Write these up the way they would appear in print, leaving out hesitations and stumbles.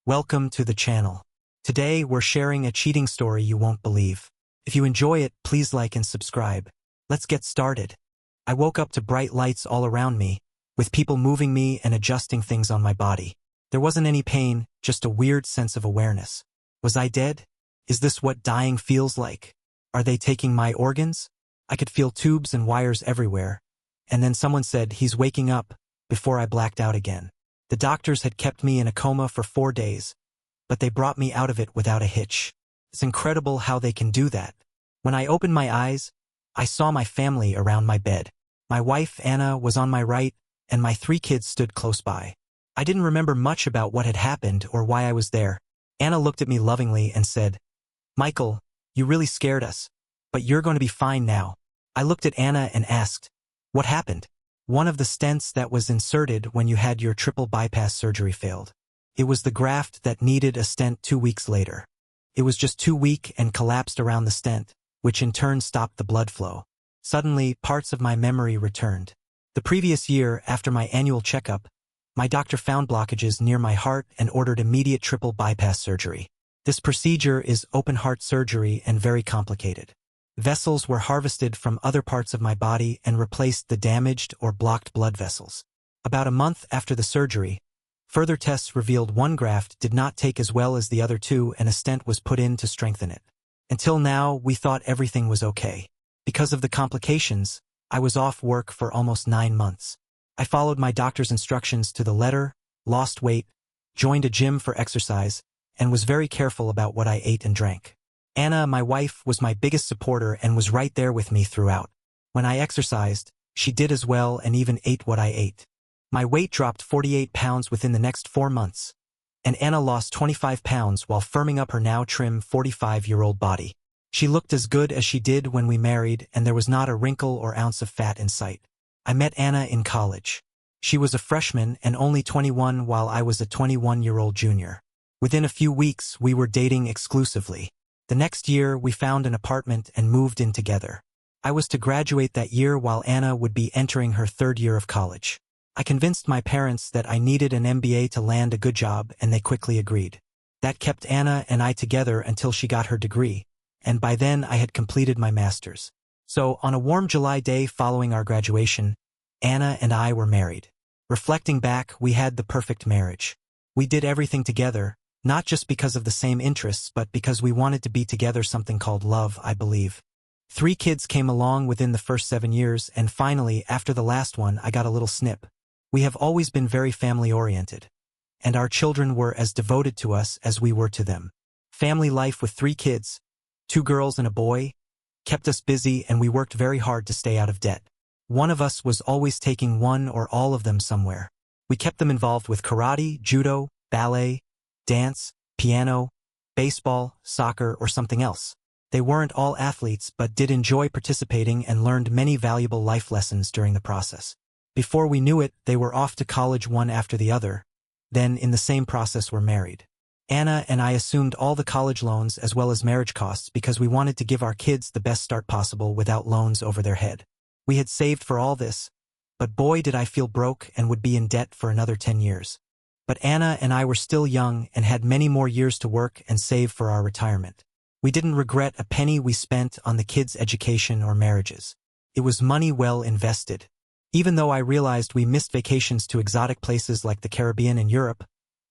Welcome to the channel. Today we're sharing a cheating story you won't believe. If you enjoy it, please like and subscribe. Let's get started. I woke up to bright lights all around me, with people moving me and adjusting things on my body. There wasn't any pain, just a weird sense of awareness. Was I dead? Is this what dying feels like? Are they taking my organs? I could feel tubes and wires everywhere. And then someone said, "He's waking up," before I blacked out again. The doctors had kept me in a coma for 4 days, but they brought me out of it without a hitch. It's incredible how they can do that. When I opened my eyes, I saw my family around my bed. My wife, Anna, was on my right, and my 3 kids stood close by. I didn't remember much about what had happened or why I was there. Anna looked at me lovingly and said, "Michael, you really scared us, but you're going to be fine now." I looked at Anna and asked, "What happened?" "One of the stents that was inserted when you had your triple bypass surgery failed. It was the graft that needed a stent 2 weeks later. It was just too weak and collapsed around the stent, which in turn stopped the blood flow." Suddenly, parts of my memory returned. The previous year, after my annual checkup, my doctor found blockages near my heart and ordered immediate triple bypass surgery. This procedure is open heart surgery and very complicated. Vessels were harvested from other parts of my body and replaced the damaged or blocked blood vessels. About a month after the surgery, further tests revealed one graft did not take as well as the other 2 and a stent was put in to strengthen it. Until now, we thought everything was okay. Because of the complications, I was off work for almost 9 months. I followed my doctor's instructions to the letter, lost weight, joined a gym for exercise, and was very careful about what I ate and drank. Anna, my wife, was my biggest supporter and was right there with me throughout. When I exercised, she did as well and even ate what I ate. My weight dropped 48 pounds within the next 4 months, and Anna lost 25 pounds while firming up her now trim 45-year-old body. She looked as good as she did when we married, and there was not a wrinkle or ounce of fat in sight. I met Anna in college. She was a freshman and only 21 while I was a 21-year-old junior. Within a few weeks, we were dating exclusively. The next year, we found an apartment and moved in together. I was to graduate that year while Anna would be entering her 3rd year of college. I convinced my parents that I needed an MBA to land a good job, and they quickly agreed. That kept Anna and I together until she got her degree, and by then I had completed my master's. So, on a warm July day following our graduation, Anna and I were married. Reflecting back, we had the perfect marriage. We did everything together, not just because of the same interests, but because we wanted to be together, something called love, I believe. 3 kids came along within the first 7 years, and finally, after the last one, I got a little snip. We have always been very family-oriented, and our children were as devoted to us as we were to them. Family life with 3 kids, 2 girls and a boy, kept us busy, and we worked very hard to stay out of debt. One of us was always taking one or all of them somewhere. We kept them involved with karate, judo, ballet, dance, piano, baseball, soccer, or something else. They weren't all athletes but did enjoy participating and learned many valuable life lessons during the process. Before we knew it, they were off to college one after the other, then in the same process were married. Anna and I assumed all the college loans as well as marriage costs because we wanted to give our kids the best start possible without loans over their head. We had saved for all this, but boy did I feel broke and would be in debt for another 10 years. But Anna and I were still young and had many more years to work and save for our retirement. We didn't regret a penny we spent on the kids' education or marriages. It was money well invested. Even though I realized we missed vacations to exotic places like the Caribbean and Europe,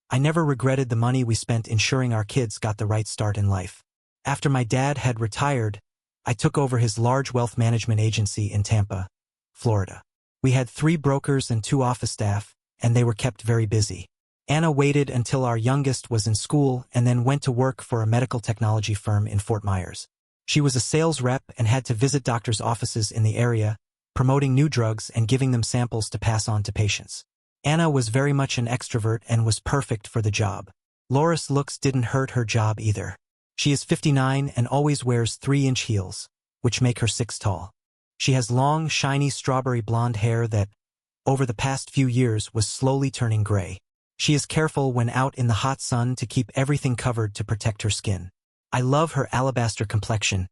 I never regretted the money we spent ensuring our kids got the right start in life. After my dad had retired, I took over his large wealth management agency in Tampa, Florida. We had 3 brokers and 2 office staff, and they were kept very busy. Anna waited until our youngest was in school and then went to work for a medical technology firm in Fort Myers. She was a sales rep and had to visit doctors' offices in the area, promoting new drugs and giving them samples to pass on to patients. Anna was very much an extrovert and was perfect for the job. Laura's looks didn't hurt her job either. She is 59 and always wears 3-inch heels, which make her 6 tall. She has long, shiny strawberry blonde hair that, over the past few years, was slowly turning gray. She is careful when out in the hot sun to keep everything covered to protect her skin. I love her alabaster complexion,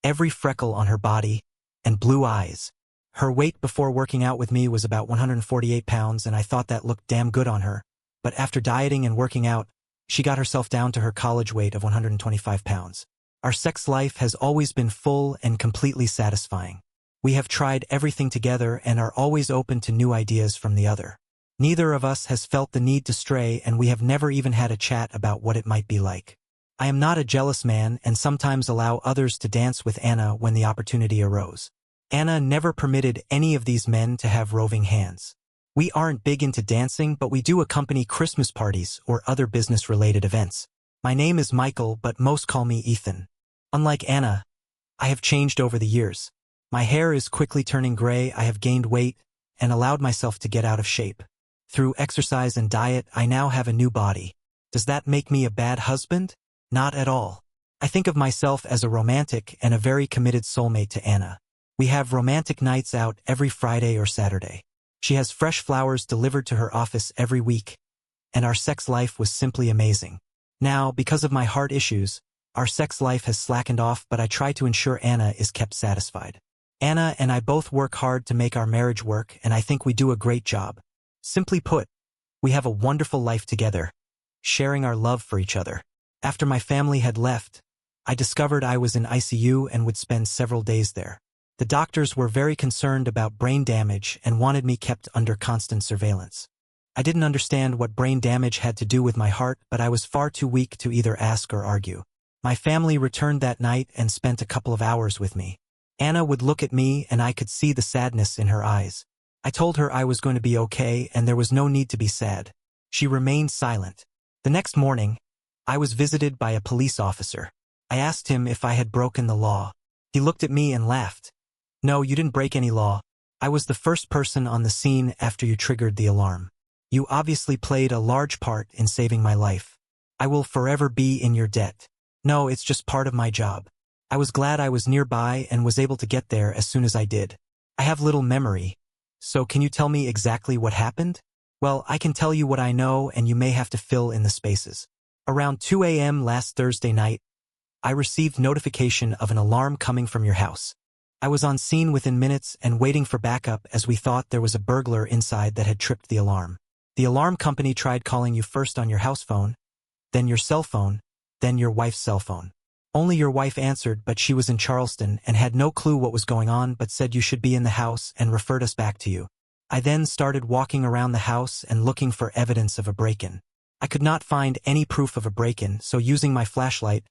every freckle on her body, and blue eyes. Her weight before working out with me was about 148 pounds, and I thought that looked damn good on her. But after dieting and working out, She got herself down to her college weight of 125 pounds. Our sex life has always been full and completely satisfying. We have tried everything together and are always open to new ideas from the other. Neither of us has felt the need to stray, and we have never even had a chat about what it might be like. I am not a jealous man and sometimes allow others to dance with Anna when the opportunity arose. Anna never permitted any of these men to have roving hands. We aren't big into dancing, but we do accompany Christmas parties or other business-related events. My name is Michael, but most call me Ethan. Unlike Anna, I have changed over the years. My hair is quickly turning gray, I have gained weight, and allowed myself to get out of shape. Through exercise and diet, I now have a new body. Does that make me a bad husband? Not at all. I think of myself as a romantic and a very committed soulmate to Anna. We have romantic nights out every Friday or Saturday. She has fresh flowers delivered to her office every week, and our sex life was simply amazing. Now, because of my heart issues, our sex life has slackened off, but I try to ensure Anna is kept satisfied. Anna and I both work hard to make our marriage work, and I think we do a great job. Simply put, we have a wonderful life together, sharing our love for each other. After my family had left, I discovered I was in ICU and would spend several days there. The doctors were very concerned about brain damage and wanted me kept under constant surveillance. I didn't understand what brain damage had to do with my heart, but I was far too weak to either ask or argue. My family returned that night and spent a couple of hours with me. Anna would look at me and I could see the sadness in her eyes. I told her I was going to be okay and there was no need to be sad. She remained silent. The next morning, I was visited by a police officer. I asked him if I had broken the law. He looked at me and laughed. No, you didn't break any law. I was the first person on the scene after you triggered the alarm. You obviously played a large part in saving my life. I will forever be in your debt. No, it's just part of my job. I was glad I was nearby and was able to get there as soon as I did. I have little memory. So can you tell me exactly what happened? Well, I can tell you what I know and you may have to fill in the spaces. Around 2 a.m. last Thursday night, I received notification of an alarm coming from your house. I was on scene within minutes and waiting for backup as we thought there was a burglar inside that had tripped the alarm. The alarm company tried calling you first on your house phone, then your cell phone, then your wife's cell phone. Only your wife answered, but she was in Charleston and had no clue what was going on, but said you should be in the house and referred us back to you. I then started walking around the house and looking for evidence of a break-in. I could not find any proof of a break-in, so using my flashlight,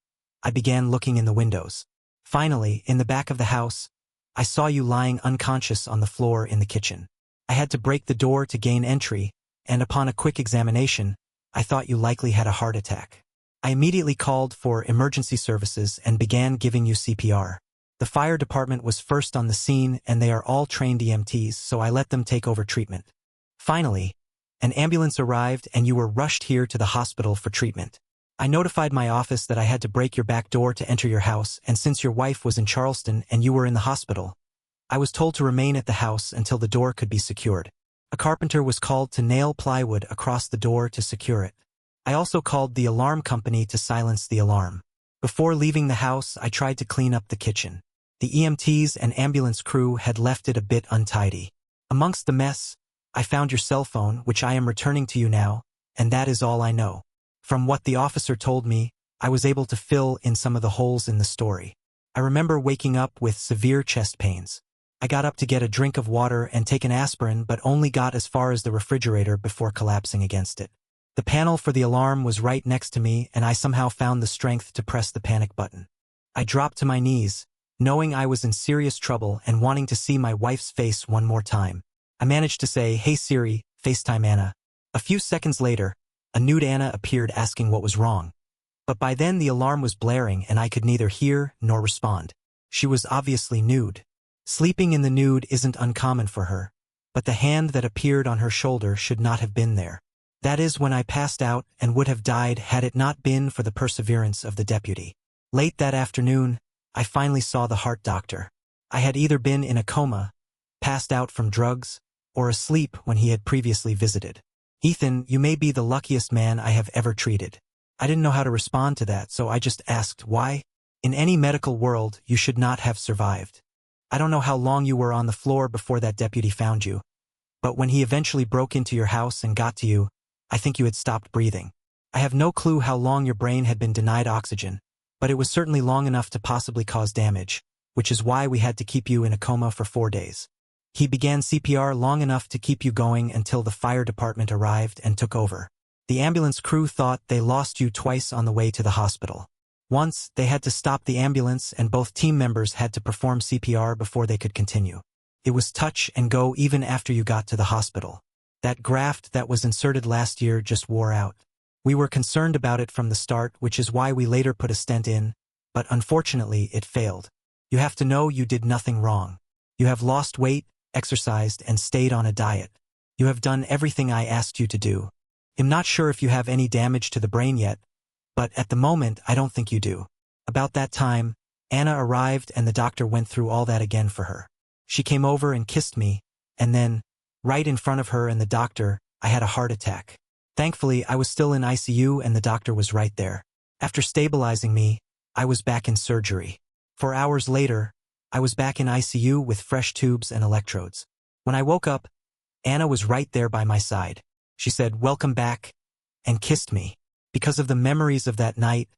I began looking in the windows. Finally, in the back of the house, I saw you lying unconscious on the floor in the kitchen. I had to break the door to gain entry, and upon a quick examination, I thought you likely had a heart attack. I immediately called for emergency services and began giving you CPR. The fire department was first on the scene and they are all trained EMTs, so I let them take over treatment. Finally, an ambulance arrived and you were rushed here to the hospital for treatment. I notified my office that I had to break your back door to enter your house, and since your wife was in Charleston and you were in the hospital, I was told to remain at the house until the door could be secured. A carpenter was called to nail plywood across the door to secure it. I also called the alarm company to silence the alarm. Before leaving the house, I tried to clean up the kitchen. The EMTs and ambulance crew had left it a bit untidy. Amongst the mess, I found your cell phone, which I am returning to you now, and that is all I know. From what the officer told me, I was able to fill in some of the holes in the story. I remember waking up with severe chest pains. I got up to get a drink of water and take an aspirin, but only got as far as the refrigerator before collapsing against it. The panel for the alarm was right next to me, and I somehow found the strength to press the panic button. I dropped to my knees, knowing I was in serious trouble and wanting to see my wife's face one more time. I managed to say, "Hey Siri, FaceTime Anna." A few seconds later, a nude Anna appeared asking what was wrong. But by then the alarm was blaring and I could neither hear nor respond. She was obviously nude. Sleeping in the nude isn't uncommon for her, but the hand that appeared on her shoulder should not have been there. That is when I passed out and would have died had it not been for the perseverance of the deputy. Late that afternoon, I finally saw the heart doctor. I had either been in a coma, passed out from drugs, or asleep when he had previously visited. "Ethan, you may be the luckiest man I have ever treated." I didn't know how to respond to that, so I just asked, "Why? In any medical world, you should not have survived. I don't know how long you were on the floor before that deputy found you, but when he eventually broke into your house and got to you, I think you had stopped breathing." I have no clue how long your brain had been denied oxygen, but it was certainly long enough to possibly cause damage, which is why we had to keep you in a coma for 4 days. He began CPR long enough to keep you going until the fire department arrived and took over. The ambulance crew thought they lost you twice on the way to the hospital. Once, they had to stop the ambulance and both team members had to perform CPR before they could continue. It was touch and go even after you got to the hospital. That graft that was inserted last year just wore out. We were concerned about it from the start, which is why we later put a stent in, but unfortunately it failed. You have to know you did nothing wrong. You have lost weight, exercised, and stayed on a diet. You have done everything I asked you to do. I'm not sure if you have any damage to the brain yet, but at the moment I don't think you do. About that time, Anna arrived and the doctor went through all that again for her. She came over and kissed me, and then, right in front of her and the doctor, I had a heart attack. Thankfully, I was still in ICU and the doctor was right there. After stabilizing me, I was back in surgery. 4 hours later, I was back in ICU with fresh tubes and electrodes. When I woke up, Anna was right there by my side. She said, "Welcome back," and kissed me. Because of the memories of that night,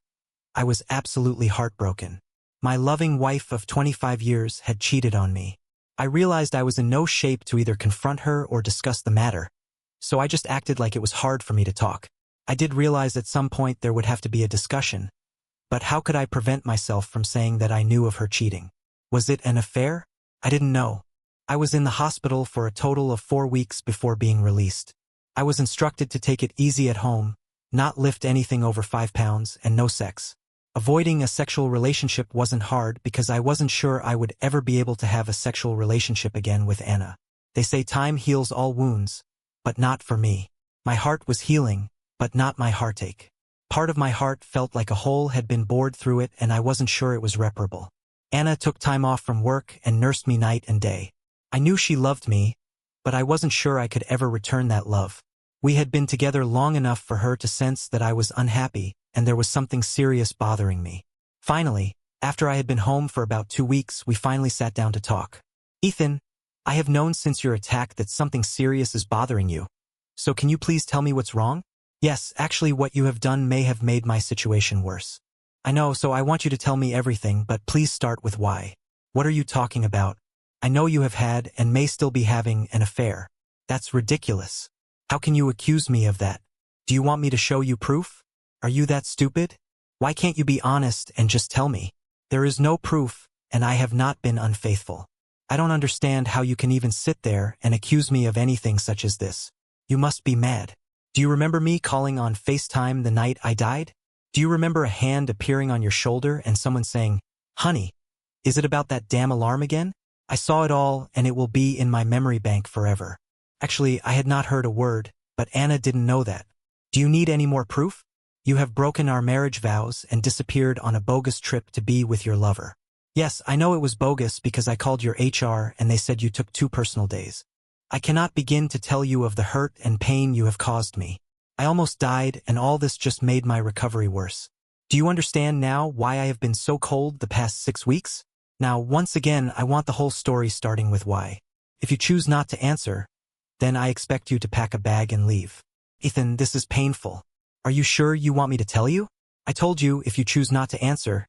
I was absolutely heartbroken. My loving wife of 25 years had cheated on me. I realized I was in no shape to either confront her or discuss the matter, so I just acted like it was hard for me to talk. I did realize at some point there would have to be a discussion, but how could I prevent myself from saying that I knew of her cheating? Was it an affair? I didn't know. I was in the hospital for a total of 4 weeks before being released. I was instructed to take it easy at home, not lift anything over 5 pounds, and no sex. Avoiding a sexual relationship wasn't hard because I wasn't sure I would ever be able to have a sexual relationship again with Anna. They say time heals all wounds, but not for me. My heart was healing, but not my heartache. Part of my heart felt like a hole had been bored through it and I wasn't sure it was reparable. Anna took time off from work and nursed me night and day. I knew she loved me, but I wasn't sure I could ever return that love. We had been together long enough for her to sense that I was unhappy and there was something serious bothering me. Finally, after I had been home for about 2 weeks, we finally sat down to talk. "Ethan, I have known since your attack that something serious is bothering you. So can you please tell me what's wrong?" "Yes, actually what you have done may have made my situation worse." "I know, so I want you to tell me everything, but please start with why." "What are you talking about? I know you have had and may still be having an affair." "That's ridiculous. How can you accuse me of that? Do you want me to show you proof? Are you that stupid? Why can't you be honest and just tell me?" "There is no proof, and I have not been unfaithful. I don't understand how you can even sit there and accuse me of anything such as this. You must be mad. Do you remember me calling on FaceTime the night I died? Do you remember a hand appearing on your shoulder and someone saying, 'Honey, is it about that damn alarm again?' I saw it all and it will be in my memory bank forever." Actually, I had not heard a word, but Anna didn't know that. "Do you need any more proof? You have broken our marriage vows and disappeared on a bogus trip to be with your lover." "Yes, I know it was bogus because I called your HR and they said you took 2 personal days. I cannot begin to tell you of the hurt and pain you have caused me. I almost died and all this just made my recovery worse. Do you understand now why I have been so cold the past 6 weeks? Now, once again, I want the whole story starting with why. If you choose not to answer, then I expect you to pack a bag and leave." "Ethan, this is painful. Are you sure you want me to tell you?" "I told you if you choose not to answer,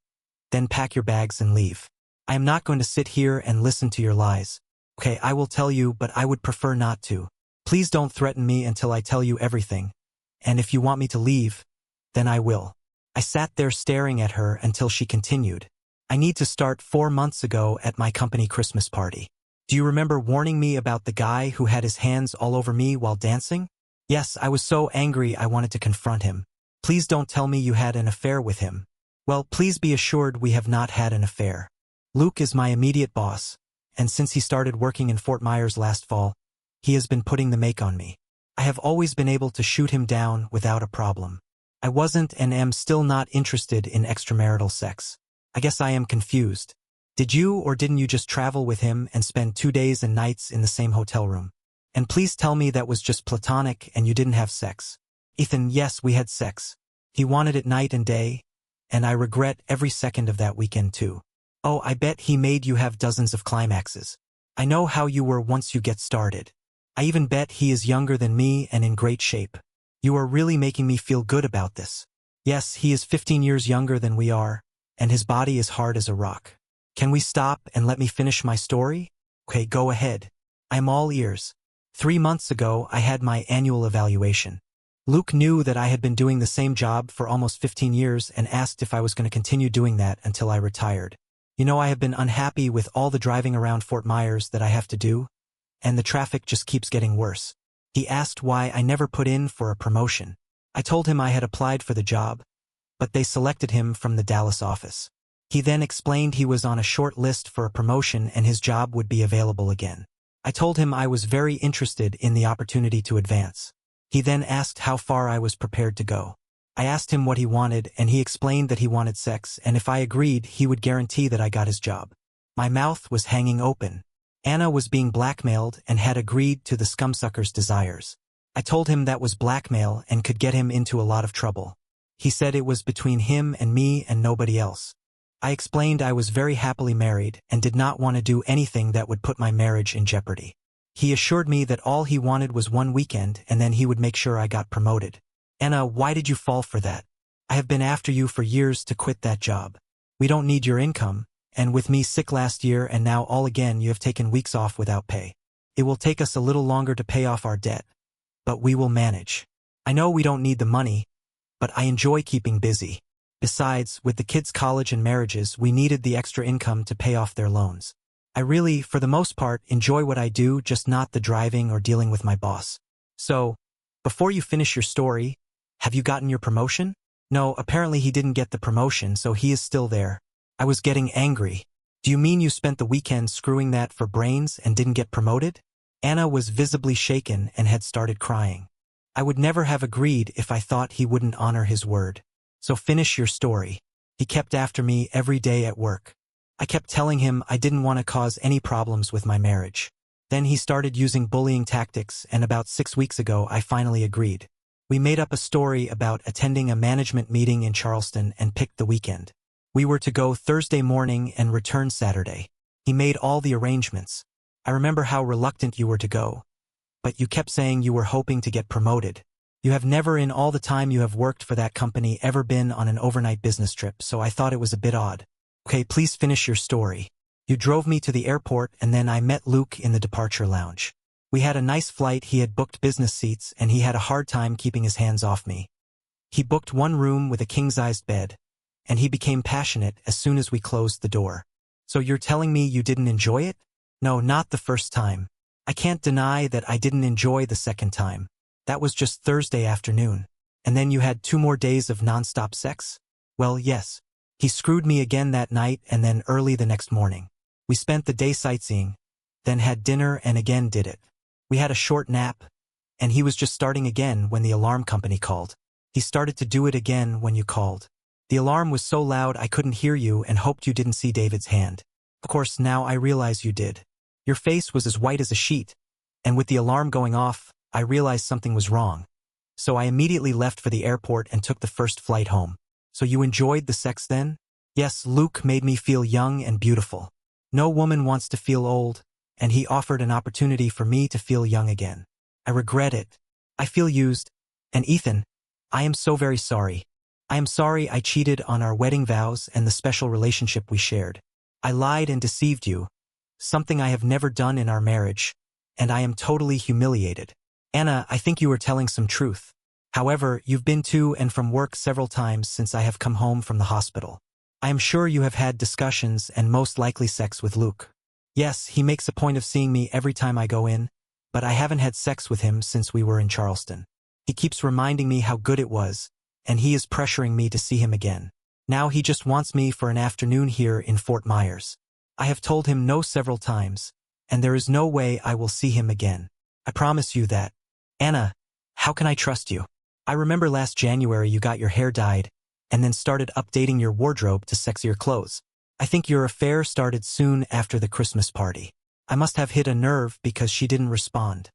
then pack your bags and leave. I am not going to sit here and listen to your lies." "Okay, I will tell you, but I would prefer not to. Please don't threaten me until I tell you everything. And if you want me to leave, then I will." I sat there staring at her until she continued. "I need to start 4 months ago at my company Christmas party. Do you remember warning me about the guy who had his hands all over me while dancing? Yes, I was so angry I wanted to confront him. Please don't tell me you had an affair with him." "Well, please be assured we have not had an affair. Luke is my immediate boss, and since he started working in Fort Myers last fall, he has been putting the make on me. I have always been able to shoot him down without a problem. I wasn't and am still not interested in extramarital sex. I guess I am confused. Did you or didn't you just travel with him and spend 2 days and nights in the same hotel room? And please tell me that was just platonic and you didn't have sex." "Ethan, yes, we had sex. He wanted it night and day, and I regret every second of that weekend too. Oh, I bet he made you have dozens of climaxes. I know how you were once you get started. I even bet he is younger than me and in great shape. You are really making me feel good about this. Yes, he is 15 years younger than we are, and his body is hard as a rock. Can we stop and let me finish my story? Okay, go ahead. I'm all ears. 3 months ago, I had my annual evaluation. Luke knew that I had been doing the same job for almost 15 years and asked if I was going to continue doing that until I retired. You know, I have been unhappy with all the driving around Fort Myers that I have to do, and the traffic just keeps getting worse. He asked why I never put in for a promotion. I told him I had applied for the job, but they selected him from the Dallas office. He then explained he was on a short list for a promotion and his job would be available again. I told him I was very interested in the opportunity to advance. He then asked how far I was prepared to go. I asked him what he wanted and he explained that he wanted sex, and if I agreed, he would guarantee that I got his job. My mouth was hanging open. Anna was being blackmailed and had agreed to the scumsucker's desires. I told him that was blackmail and could get him into a lot of trouble. He said it was between him and me and nobody else. I explained I was very happily married and did not want to do anything that would put my marriage in jeopardy. He assured me that all he wanted was one weekend and then he would make sure I got promoted. Anna, why did you fall for that? I have been after you for years to quit that job. We don't need your income, and with me sick last year and now all again you have taken weeks off without pay. It will take us a little longer to pay off our debt, but we will manage. I know we don't need the money, but I enjoy keeping busy. Besides, with the kids' college and marriages, we needed the extra income to pay off their loans. I really, for the most part, enjoy what I do, just not the driving or dealing with my boss. So, before you finish your story, have you gotten your promotion? No, apparently he didn't get the promotion, so he is still there. I was getting angry. Do you mean you spent the weekend screwing that for brains and didn't get promoted? Anna was visibly shaken and had started crying. I would never have agreed if I thought he wouldn't honor his word. So finish your story. He kept after me every day at work. I kept telling him I didn't want to cause any problems with my marriage. Then he started using bullying tactics, and about 6 weeks ago I finally agreed. We made up a story about attending a management meeting in Charleston and picked the weekend. We were to go Thursday morning and return Saturday. He made all the arrangements. I remember how reluctant you were to go, but you kept saying you were hoping to get promoted. You have never in all the time you have worked for that company ever been on an overnight business trip, so I thought it was a bit odd. Okay, please finish your story. You drove me to the airport and then I met Luke in the departure lounge. We had a nice flight, he had booked business seats and he had a hard time keeping his hands off me. He booked one room with a king-sized bed, and he became passionate as soon as we closed the door. So you're telling me you didn't enjoy it? No, not the first time. I can't deny that I didn't enjoy the second time. That was just Thursday afternoon. And then you had 2 more days of non-stop sex? Well, yes. He screwed me again that night and then early the next morning. We spent the day sightseeing, then had dinner and again did it. We had a short nap, and he was just starting again when the alarm company called. He started to do it again when you called. The alarm was so loud I couldn't hear you and hoped you didn't see David's hand. Of course, now I realize you did. Your face was as white as a sheet, and with the alarm going off, I realized something was wrong. So I immediately left for the airport and took the first flight home. So you enjoyed the sex then? Yes, Luke made me feel young and beautiful. No woman wants to feel old, and he offered an opportunity for me to feel young again. I regret it. I feel used. And Ethan, I am so very sorry. I am sorry I cheated on our wedding vows and the special relationship we shared. I lied and deceived you, something I have never done in our marriage, and I am totally humiliated. Anna, I think you are telling some truth. However, you've been to and from work several times since I have come home from the hospital. I am sure you have had discussions and most likely sex with Luke. Yes, he makes a point of seeing me every time I go in, but I haven't had sex with him since we were in Charleston. He keeps reminding me how good it was, and he is pressuring me to see him again. Now he just wants me for an afternoon here in Fort Myers. I have told him no several times, and there is no way I will see him again. I promise you that. Anna, how can I trust you? I remember last January you got your hair dyed, and then started updating your wardrobe to sexier clothes. I think your affair started soon after the Christmas party. I must have hit a nerve because she didn't respond.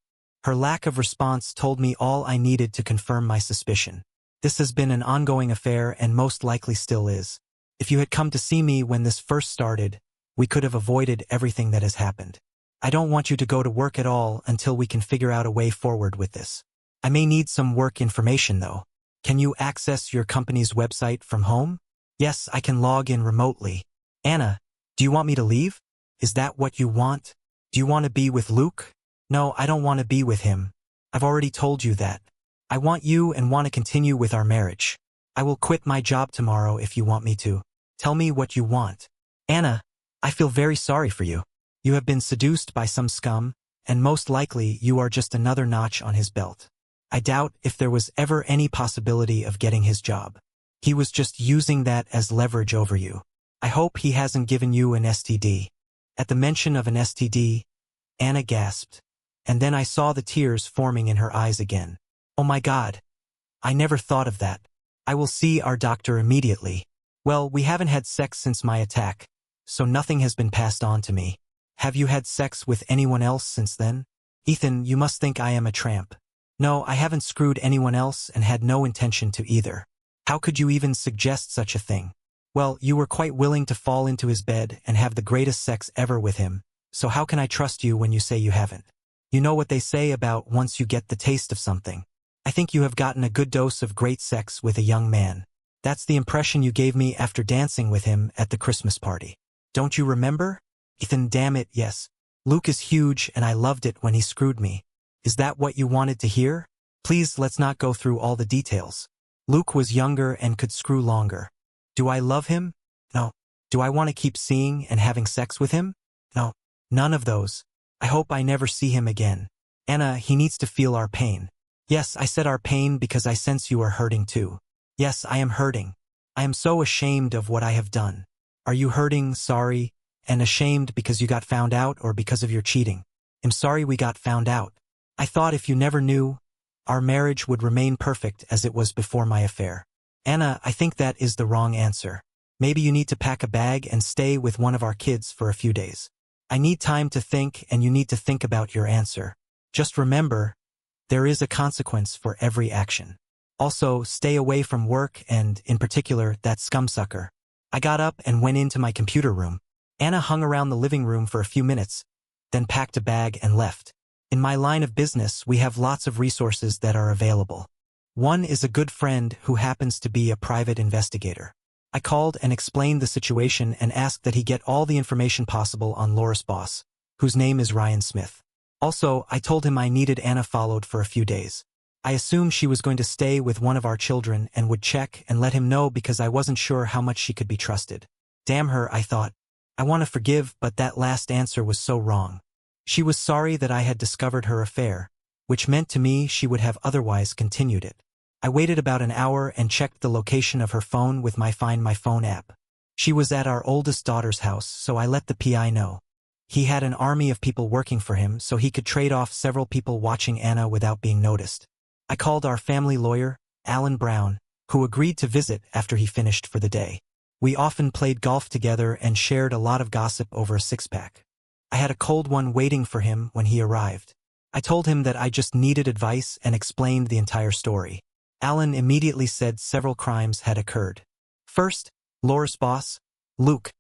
Her lack of response told me all I needed to confirm my suspicion. This has been an ongoing affair and most likely still is. If you had come to see me when this first started, we could have avoided everything that has happened. I don't want you to go to work at all until we can figure out a way forward with this. I may need some work information though. Can you access your company's website from home? Yes, I can log in remotely. Anna, do you want me to leave? Is that what you want? Do you want to be with Luke? No, I don't want to be with him. I've already told you that. I want you and want to continue with our marriage. I will quit my job tomorrow if you want me to. Tell me what you want. Anna, I feel very sorry for you. You have been seduced by some scum, and most likely you are just another notch on his belt. I doubt if there was ever any possibility of getting his job. He was just using that as leverage over you. I hope he hasn't given you an STD. At the mention of an STD, Anna gasped, and then I saw the tears forming in her eyes again. Oh my God. I never thought of that. I will see our doctor immediately. Well, we haven't had sex since my attack, so nothing has been passed on to me. Have you had sex with anyone else since then? Ethan, you must think I am a tramp. No, I haven't screwed anyone else and had no intention to either. How could you even suggest such a thing? Well, you were quite willing to fall into his bed and have the greatest sex ever with him, so how can I trust you when you say you haven't? You know what they say about once you get the taste of something. I think you have gotten a good dose of great sex with a young man. That's the impression you gave me after dancing with him at the Christmas party. Don't you remember? Ethan, damn it, yes. Luke is huge and I loved it when he screwed me. Is that what you wanted to hear? Please, let's not go through all the details. Luke was younger and could screw longer. Do I love him? No. Do I want to keep seeing and having sex with him? No. None of those. I hope I never see him again. Anna, he needs to feel our pain. Yes, I said our pain because I sense you are hurting too. Yes, I am hurting. I am so ashamed of what I have done. Are you hurting, sorry, and ashamed because you got found out or because of your cheating? I'm sorry we got found out. I thought if you never knew, our marriage would remain perfect as it was before my affair. Anna, I think that is the wrong answer. Maybe you need to pack a bag and stay with one of our kids for a few days. I need time to think and you need to think about your answer. Just remember, there is a consequence for every action. Also, stay away from work and, in particular, that scumsucker. I got up and went into my computer room. Anna hung around the living room for a few minutes, then packed a bag and left. In my line of business, we have lots of resources that are available. One is a good friend who happens to be a private investigator. I called and explained the situation and asked that he get all the information possible on Laura's boss, whose name is Ryan Smith. Also, I told him I needed Anna followed for a few days. I assumed she was going to stay with one of our children and would check and let him know because I wasn't sure how much she could be trusted. Damn her, I thought. I want to forgive, but that last answer was so wrong. She was sorry that I had discovered her affair, which meant to me she would have otherwise continued it. I waited about an hour and checked the location of her phone with my Find My Phone app. She was at our oldest daughter's house, so I let the PI know. He had an army of people working for him, so he could trade off several people watching Anna without being noticed. I called our family lawyer, Alan Brown, who agreed to visit after he finished for the day. We often played golf together and shared a lot of gossip over a six-pack. I had a cold one waiting for him when he arrived. I told him that I just needed advice and explained the entire story. Alan immediately said several crimes had occurred. First, Laura's boss, Luke,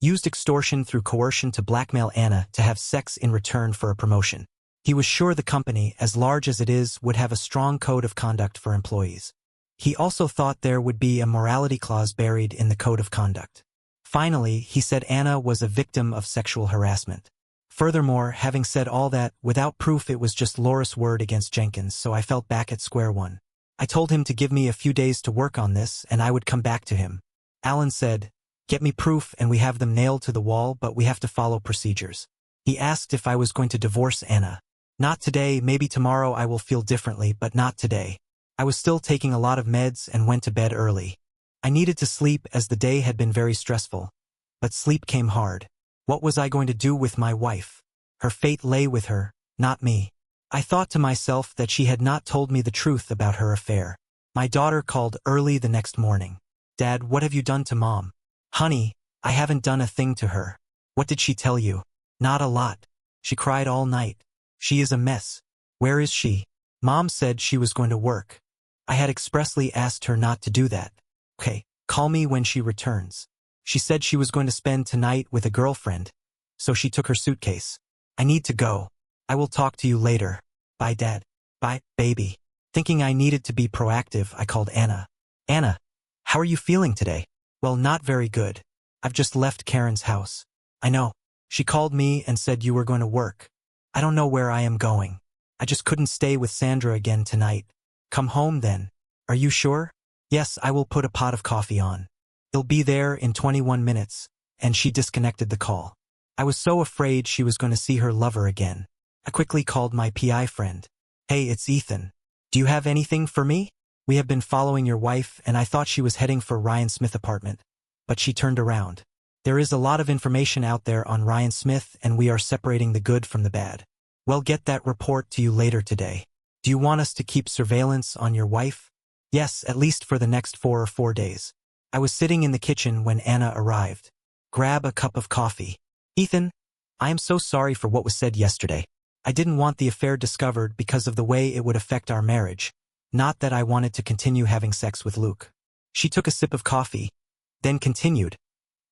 used extortion through coercion to blackmail Anna to have sex in return for a promotion. He was sure the company, as large as it is, would have a strong code of conduct for employees. He also thought there would be a morality clause buried in the code of conduct. Finally, he said Anna was a victim of sexual harassment. Furthermore, having said all that, without proof it was just Laura's word against Jenkins, so I felt back at square one. I told him to give me a few days to work on this and I would come back to him. Alan said, "Get me proof and we have them nailed to the wall, but we have to follow procedures." He asked if I was going to divorce Anna. Not today, maybe tomorrow I will feel differently, but not today. I was still taking a lot of meds and went to bed early. I needed to sleep as the day had been very stressful. But sleep came hard. What was I going to do with my wife? Her fate lay with her, not me. I thought to myself that she had not told me the truth about her affair. My daughter called early the next morning. "Dad, what have you done to Mom?" "Honey, I haven't done a thing to her." "What did she tell you?" "Not a lot. She cried all night. She is a mess." "Where is she?" "Mom said she was going to work." I had expressly asked her not to do that. "Okay, call me when she returns." She said she was going to spend tonight with a girlfriend, so she took her suitcase. "I need to go. I will talk to you later. Bye, Dad." "Bye, baby." Thinking I needed to be proactive, I called Anna. Anna, how are you feeling today? Well, not very good. I've just left Karen's house. I know. She called me and said you were going to work. I don't know where I am going. I just couldn't stay with Sandra again tonight. Come home then. Are you sure? Yes, I will put a pot of coffee on. It'll be there in 21 minutes. And she disconnected the call. I was so afraid she was going to see her lover again. I quickly called my PI friend. Hey, it's Ethan. Do you have anything for me? We have been following your wife and I thought she was heading for Ryan Smith apartment. But she turned around. There is a lot of information out there on Ryan Smith and we are separating the good from the bad. We'll get that report to you later today. Do you want us to keep surveillance on your wife? Yes, at least for the next 4 days. I was sitting in the kitchen when Anna arrived. Grab a cup of coffee. Ethan, I am so sorry for what was said yesterday. I didn't want the affair discovered because of the way it would affect our marriage. Not that I wanted to continue having sex with Luke. She took a sip of coffee, then continued.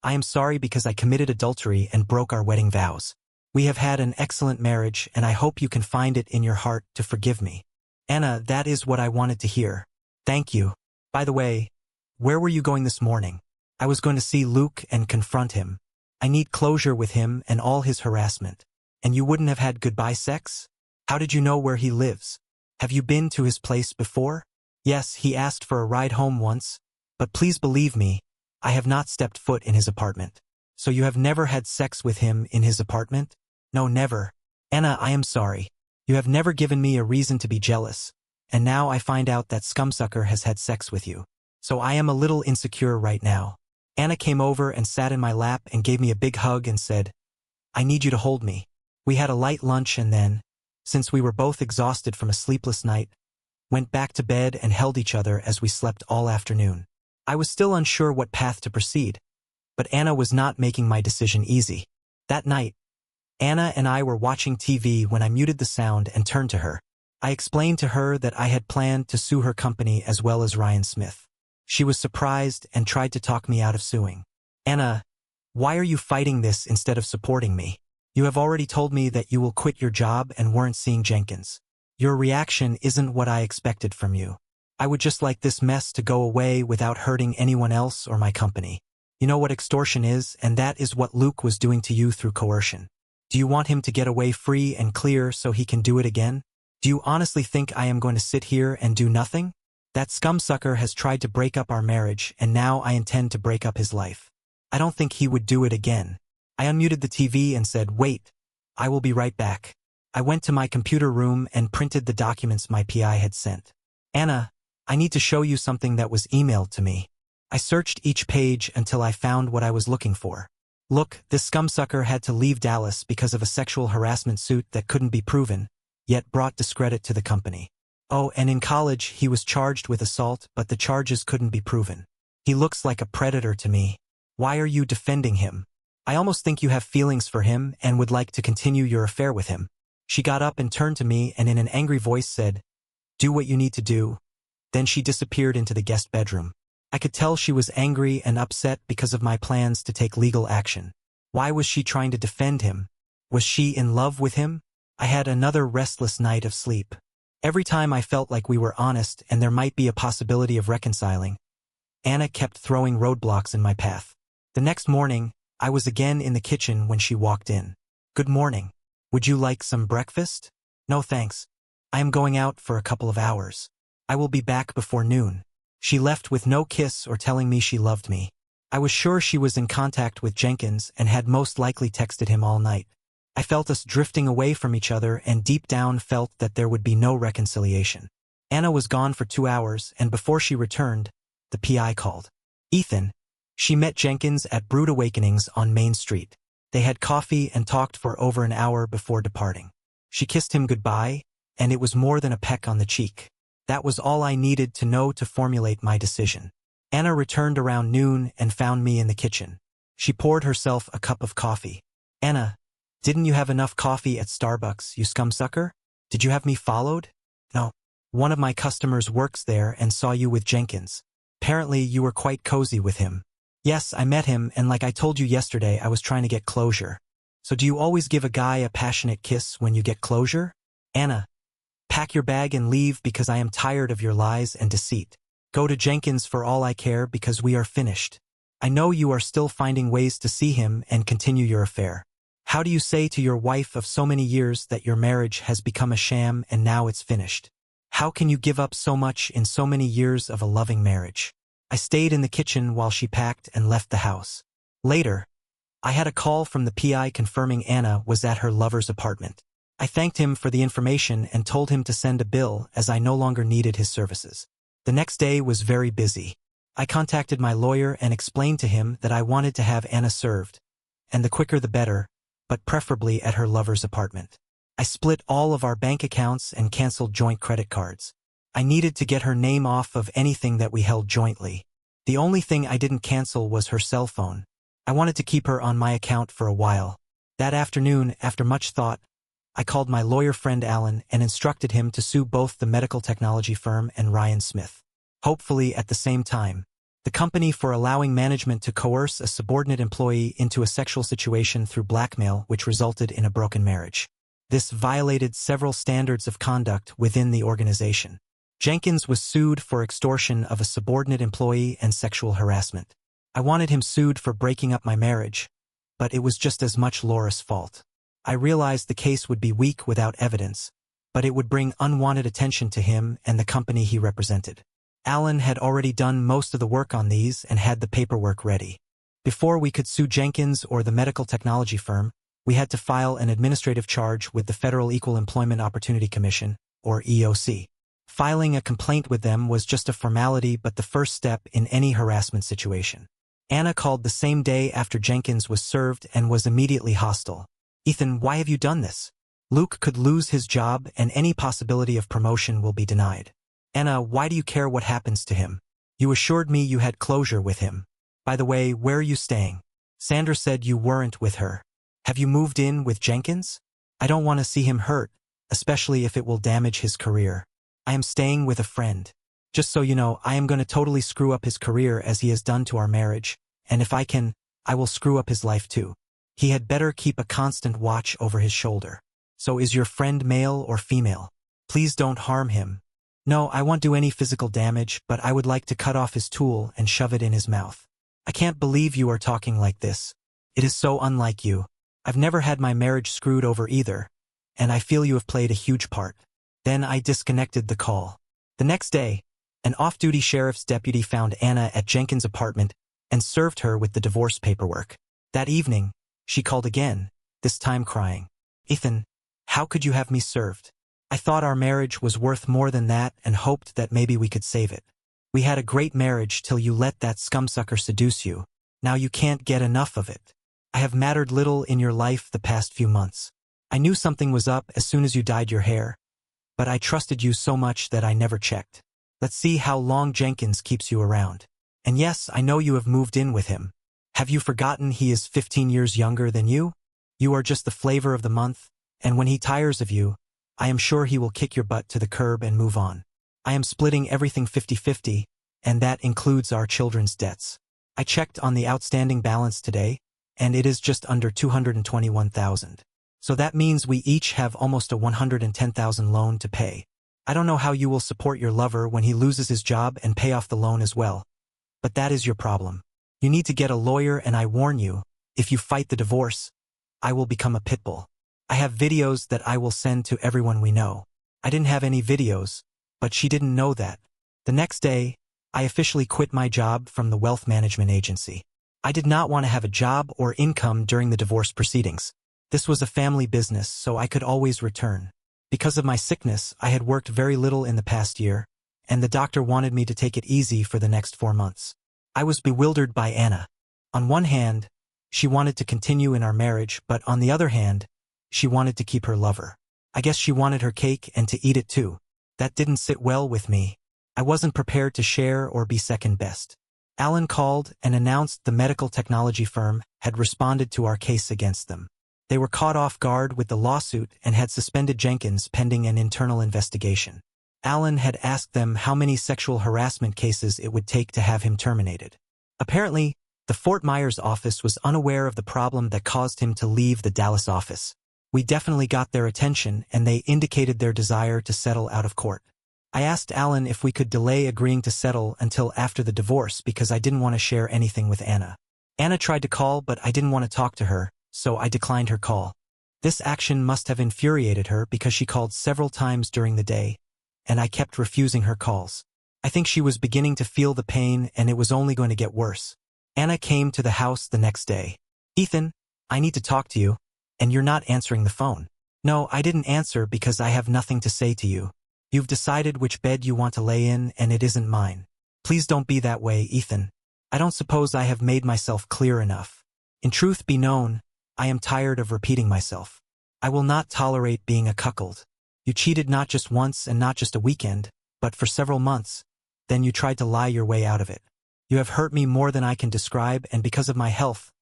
I am sorry because I committed adultery and broke our wedding vows. We have had an excellent marriage and I hope you can find it in your heart to forgive me. Anna, that is what I wanted to hear. Thank you. By the way, where were you going this morning? I was going to see Luke and confront him. I need closure with him and all his harassment. And you wouldn't have had goodbye sex? How did you know where he lives? Have you been to his place before? Yes, he asked for a ride home once. But please believe me, I have not stepped foot in his apartment. So you have never had sex with him in his apartment? No, never. Anna, I am sorry. You have never given me a reason to be jealous. And now I find out that scumsucker has had sex with you. So I am a little insecure right now. Anna came over and sat in my lap and gave me a big hug and said, I need you to hold me. We had a light lunch and then, since we were both exhausted from a sleepless night, went back to bed and held each other as we slept all afternoon. I was still unsure what path to proceed, but Anna was not making my decision easy. That night, Anna and I were watching TV when I muted the sound and turned to her. I explained to her that I had planned to sue her company as well as Ryan Smith. She was surprised and tried to talk me out of suing. Anna, why are you fighting this instead of supporting me? You have already told me that you will quit your job and weren't seeing Jenkins. Your reaction isn't what I expected from you. I would just like this mess to go away without hurting anyone else or my company. You know what extortion is, and that is what Luke was doing to you through coercion. Do you want him to get away free and clear so he can do it again? Do you honestly think I am going to sit here and do nothing? That scumsucker has tried to break up our marriage and now I intend to break up his life. I don't think he would do it again. I unmuted the TV and said, wait, I will be right back. I went to my computer room and printed the documents my PI had sent. Anna, I need to show you something that was emailed to me. I searched each page until I found what I was looking for. Look, this scumsucker had to leave Dallas because of a sexual harassment suit that couldn't be proven, yet brought discredit to the company. Oh, and in college he was charged with assault, but the charges couldn't be proven. He looks like a predator to me. Why are you defending him? I almost think you have feelings for him and would like to continue your affair with him. She got up and turned to me and in an angry voice said, do what you need to do. Then she disappeared into the guest bedroom. I could tell she was angry and upset because of my plans to take legal action. Why was she trying to defend him? Was she in love with him? I had another restless night of sleep. Every time I felt like we were honest and there might be a possibility of reconciling, Anna kept throwing roadblocks in my path. The next morning, I was again in the kitchen when she walked in. Good morning. Would you like some breakfast? No thanks. I am going out for a couple of hours. I will be back before noon. She left with no kiss or telling me she loved me. I was sure she was in contact with Jenkins and had most likely texted him all night. I felt us drifting away from each other and deep down felt that there would be no reconciliation. Anna was gone for 2 hours and before she returned, the PI called. Ethan. She met Jenkins at Brood Awakenings on Main Street. They had coffee and talked for over an hour before departing. She kissed him goodbye, and it was more than a peck on the cheek. That was all I needed to know to formulate my decision. Anna returned around noon and found me in the kitchen. She poured herself a cup of coffee. Anna, didn't you have enough coffee at Starbucks, you scumsucker? Did you have me followed? No. One of my customers works there and saw you with Jenkins. Apparently you were quite cozy with him. Yes, I met him and like I told you yesterday, I was trying to get closure. So do you always give a guy a passionate kiss when you get closure? Anna, Pack your bag and leave because I am tired of your lies and deceit. Go to Jenkins for all I care because we are finished. I know you are still finding ways to see him and continue your affair. How do you say to your wife of so many years that your marriage has become a sham and now it's finished? How can you give up so much in so many years of a loving marriage? I stayed in the kitchen while she packed and left the house. Later, I had a call from the PI confirming Anna was at her lover's apartment. I thanked him for the information and told him to send a bill as I no longer needed his services. The next day was very busy. I contacted my lawyer and explained to him that I wanted to have Anna served, and the quicker the better, but preferably at her lover's apartment. I split all of our bank accounts and canceled joint credit cards. I needed to get her name off of anything that we held jointly. The only thing I didn't cancel was her cell phone. I wanted to keep her on my account for a while. That afternoon, after much thought, I called my lawyer friend Alan and instructed him to sue both the medical technology firm and Ryan Smith. Hopefully at the same time, the company for allowing management to coerce a subordinate employee into a sexual situation through blackmail which resulted in a broken marriage. This violated several standards of conduct within the organization. Jenkins was sued for extortion of a subordinate employee and sexual harassment. I wanted him sued for breaking up my marriage, but it was just as much Laura's fault. I realized the case would be weak without evidence, but it would bring unwanted attention to him and the company he represented. Alan had already done most of the work on these and had the paperwork ready. Before we could sue Jenkins or the medical technology firm, we had to file an administrative charge with the Federal Equal Employment Opportunity Commission, or EOC. Filing a complaint with them was just a formality but the first step in any harassment situation. Anna called the same day after Jenkins was served and was immediately hostile. "Ethan, why have you done this? Luke could lose his job and any possibility of promotion will be denied. Anna, why do you care what happens to him? You assured me you had closure with him. By the way, where are you staying? Sandra said you weren't with her. Have you moved in with Jenkins? I don't want to see him hurt, especially if it will damage his career. I am staying with a friend. Just so you know, I am going to totally screw up his career as he has done to our marriage, and if I can, I will screw up his life too. He had better keep a constant watch over his shoulder. So is your friend male or female? Please don't harm him. No, I won't do any physical damage, but I would like to cut off his tool and shove it in his mouth. I can't believe you are talking like this. It is so unlike you. I've never had my marriage screwed over either, and I feel you have played a huge part." Then I disconnected the call. The next day, an off-duty sheriff's deputy found Anna at Jenkins' apartment and served her with the divorce paperwork. That evening, she called again, this time crying, "Ethan, how could you have me served? I thought our marriage was worth more than that and hoped that maybe we could save it. We had a great marriage till you let that scumsucker seduce you. Now you can't get enough of it. I have mattered little in your life the past few months. I knew something was up as soon as you dyed your hair, but I trusted you so much that I never checked. Let's see how long Jenkins keeps you around. And yes, I know you have moved in with him. Have you forgotten he is 15 years younger than you? You are just the flavor of the month, and when he tires of you, I am sure he will kick your butt to the curb and move on. I am splitting everything 50-50, and that includes our children's debts. I checked on the outstanding balance today, and it is just under $221,000. So that means we each have almost a $110,000 loan to pay. I don't know how you will support your lover when he loses his job and pay off the loan as well. But that is your problem. You need to get a lawyer, and I warn you, if you fight the divorce, I will become a pit bull. I have videos that I will send to everyone we know. I didn't have any videos, but she didn't know that. The next day, I officially quit my job from the wealth management agency. I did not want to have a job or income during the divorce proceedings. This was a family business, so I could always return. Because of my sickness, I had worked very little in the past year, and the doctor wanted me to take it easy for the next 4 months. I was bewildered by Anna. On one hand, she wanted to continue in our marriage, but on the other hand, she wanted to keep her lover. I guess she wanted her cake and to eat it too. That didn't sit well with me. I wasn't prepared to share or be second best. Alan called and announced the medical technology firm had responded to our case against them. They were caught off guard with the lawsuit and had suspended Jenkins pending an internal investigation. Alan had asked them how many sexual harassment cases it would take to have him terminated. Apparently, the Fort Myers office was unaware of the problem that caused him to leave the Dallas office. We definitely got their attention, and they indicated their desire to settle out of court. I asked Alan if we could delay agreeing to settle until after the divorce because I didn't want to share anything with Anna. Anna tried to call, but I didn't want to talk to her, so I declined her call. This action must have infuriated her because she called several times during the day, and I kept refusing her calls. I think she was beginning to feel the pain, and it was only going to get worse. Anna came to the house the next day. "Ethan, I need to talk to you, and you're not answering the phone." "No, I didn't answer because I have nothing to say to you. You've decided which bed you want to lay in, and it isn't mine. Please don't be that way, Ethan. I don't suppose I have made myself clear enough. In truth be known, I am tired of repeating myself. I will not tolerate being a cuckold. You cheated not just once and not just a weekend, but for several months. Then you tried to lie your way out of it. You have hurt me more than I can describe, and because of my health,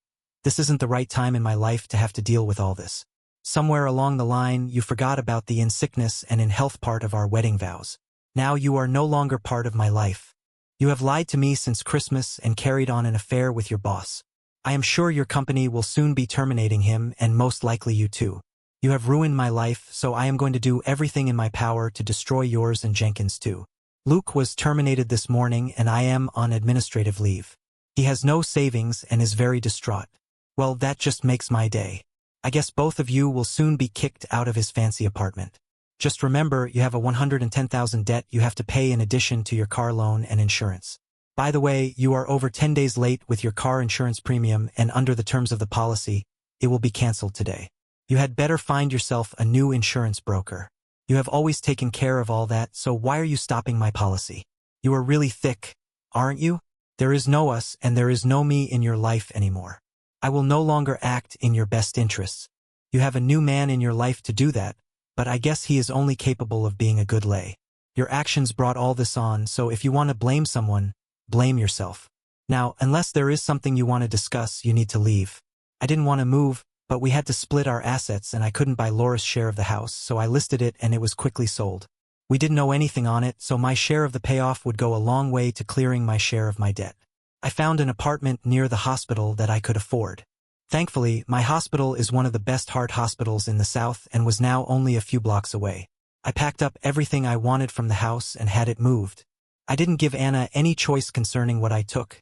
this isn't the right time in my life to have to deal with all this. Somewhere along the line, you forgot about the in sickness and in health part of our wedding vows. Now you are no longer part of my life. You have lied to me since Christmas and carried on an affair with your boss. I am sure your company will soon be terminating him, and most likely you too. You have ruined my life, so I am going to do everything in my power to destroy yours and Jenkins too. Luke was terminated this morning, and I am on administrative leave. He has no savings and is very distraught. Well, that just makes my day. I guess both of you will soon be kicked out of his fancy apartment. Just remember, you have a $110,000 debt you have to pay in addition to your car loan and insurance. By the way, you are over 10 days late with your car insurance premium, and under the terms of the policy, it will be canceled today. You had better find yourself a new insurance broker. You have always taken care of all that, so why are you stopping my policy? You are really thick, aren't you? There is no us and there is no me in your life anymore. I will no longer act in your best interests. You have a new man in your life to do that, but I guess he is only capable of being a good lay. Your actions brought all this on, so if you want to blame someone, blame yourself. Now, unless there is something you want to discuss, you need to leave. I didn't want to move, but we had to split our assets and I couldn't buy Laura's share of the house, so I listed it and it was quickly sold. We didn't know anything on it, so my share of the payoff would go a long way to clearing my share of my debt. I found an apartment near the hospital that I could afford. Thankfully, my hospital is one of the best heart hospitals in the South and was now only a few blocks away. I packed up everything I wanted from the house and had it moved. I didn't give Anna any choice concerning what I took,